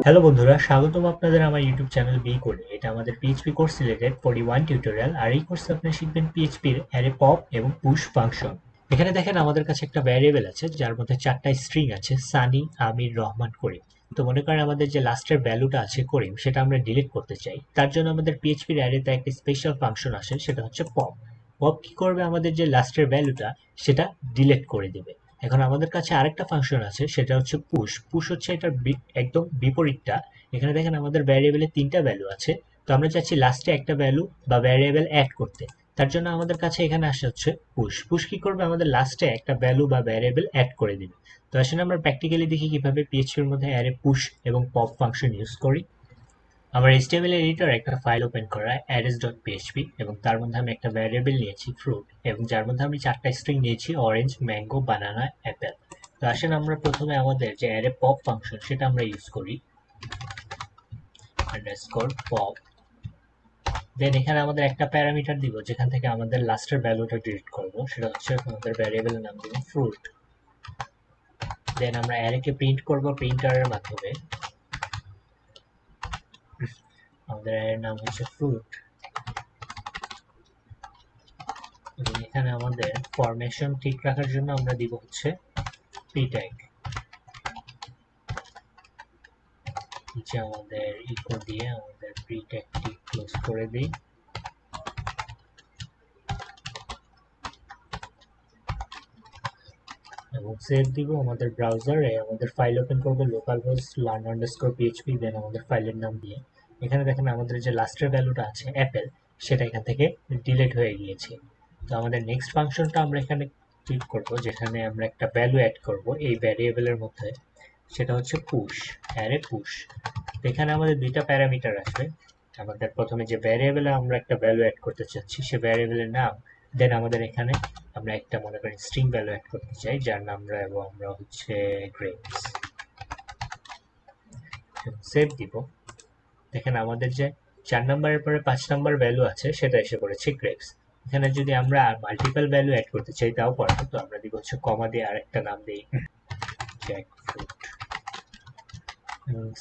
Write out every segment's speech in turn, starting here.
Hello বন্ধুরা, স্বাগতম আপনাদের আমার ইউটিউব চ্যানেল বি কোডে। এটা আমাদের পিএইচপি কোর্স রিলেটেড 41 টিউটোরিয়াল। আর এই কোর্সে আপনি শিখবেন পিএইচপির অ্যারে পপ এবং পুশ ফাংশন। এখানে দেখেন আমাদের কাছে একটা ভ্যারিয়েবল আছে যার মধ্যে 4টা স্ট্রিং আছে, সানি, আমির, রহমান, করিম। তো মনে করেন আমাদের যে লাস্টের ভ্যালুটা আছে করিম, সেটা আমরা ডিলিট করতে চাই। তার জন্য আমাদের পিএইচপির অ্যারেতে একটা স্পেশাল ফাংশন আসে, সেটা হচ্ছে পপ। পপ কি করবে, আমাদের যে লাস্টের ভ্যালুটা সেটা ডিলিট করে দিবে। এখন আমাদের কাছে আরেকটা ফাংশন আছে, সেটা হচ্ছে পুশ। পুশ হচ্ছে এটার একদম বিপরীতটা। এখানে দেখেন আমাদের ভ্যারিয়েবলে 3টা ভ্যালু আছে। তো আমরা চাচ্ছি লাস্টে একটা ভ্যালু বা ভ্যারিয়েবল অ্যাড করতে। তার জন্য আমাদের কাছে এখানে আসে হচ্ছে পুশ। পুশ কি করবে, আমাদের লাস্টে একটা ভ্যালু বা ভ্যারিয়েবল অ্যাড করে দিবে। তো আসলে আমরা প্র্যাকটিক্যালি দেখি কিভাবে পিএইচপির মধ্যে অ্যারে পুশ এবং পপ ফাংশন ইউজ করি। আমার HTML এডিটর একটা ফাইল ওপেন করা arrays.php, এবং তার মধ্যে আমি একটা ভ্যারিয়েবল নিয়েছি ফ্রুট, এবং যার মধ্যে আমি 4টা স্ট্রিং নিয়েছি অরেঞ্জ, ম্যাঙ্গো, বানানা, অ্যাপেল। তো আসেন আমরা প্রথমে আমাদের যে অ্যারে পপ ফাংশন সেটা আমরা ইউজ করি, আন্ডারস্কোর পপ। দেন এখানে আমাদের একটা প্যারামিটার দিব যেখান থেকে আমাদের লাস্টের ভ্যালুটা ডিলিট করব, সেটা হচ্ছে আমাদের ভ্যারিয়েবলের নাম দিব ফ্রুট। দেন আমরা অ্যারেকে প্রিন্ট করব প্রিন্টারের মাধ্যমে। আমাদের অ্যারের নাম হচ্ছে ফ্রুট, এবং এখানে আমাদের ফরমেশন ঠিক রাখার জন্য আমরা দিব হচ্ছে p ট্যাগ। নিচে আমাদের ইকো দিয়ে আমাদের p ট্যাগটি ক্লোজ করে দিই, এবং সেভ দিব আমাদের ব্রাউজারে। আমাদের ফাইল ওপেন করবো লোকাল হোস্ট learn_php, দেন আমাদের ফাইলের নাম দিয়ে। এখানে দেখেন আমাদের যে লাস্টের ভ্যালুটা আছে অ্যাপেল, সেটা এখান থেকে ডিলিট হয়ে গিয়েছে। তো আমাদের নেক্সট ফাংশনটা আমরা এখানে ক্লিক করব, যেখানে আমরা একটা ভ্যালু অ্যাড করব এই ভ্যারিয়েবলের মধ্যে, সেটা হচ্ছে পুশ, অ্যারে পুশ। এখানে আমাদের 2টা প্যারামিটার আসবে। আমাদের প্রথমে যে ভ্যারিয়েবলে আমরা একটা ভ্যালু অ্যাড করতে চাচ্ছি সে ভ্যারিয়েবলের নাম, দেন আমাদের এখানে আমরা একটা মনে করেন স্ট্রিং ভ্যালু অ্যাড করতে চাই যার নাম এবং আমরা হচ্ছে গ্রেপস। সেভ দিব। দেখেন আমাদের যে 4 নাম্বারের পরে 5 নাম্বার ভ্যালু আছে সেটা এসে পড়েছে গ্রেপস। এখানে যদি আমরা মাল্টিপল ভ্যালু অ্যাড করতে চাই তাও পারবো। তো আমরা দিব হচ্ছে কমা দিয়ে আরেকটা নাম দিই জ্যাকফ্রুট,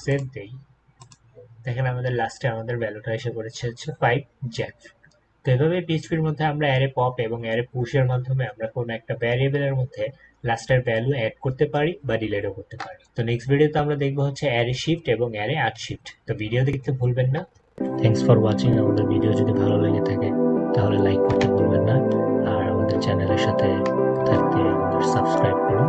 সেভ দেই। দেখেন আমাদের লাস্টে আমাদের ভ্যালুটা এসে পড়েছে হচ্ছে 5 জ্যাকফ্রুট। তো এভাবে পিএইচপির মধ্যে আমরা অ্যারে পপ এবং অ্যারে পুশের মাধ্যমে আমরা কোনো একটা ভ্যারিয়েবলের মধ্যে লাস্টের ভ্যালু অ্যাড করতে পারি বা ডিলিটও করতে পারি। তো নেক্সট ভিডিওতে আমরা দেখবো হচ্ছে অ্যারে শিফট এবং অ্যারে আনশিফট। তো ভিডিও দেখতে ভুলবেন না। Thanks for watching. আমাদের ভিডিও যদি ভালো লেগে থাকে তাহলে লাইক করতে ভুলবেন না, আর আমাদের চ্যানেলের সাথে থাকতে আমাদের সাবস্ক্রাইব করুন।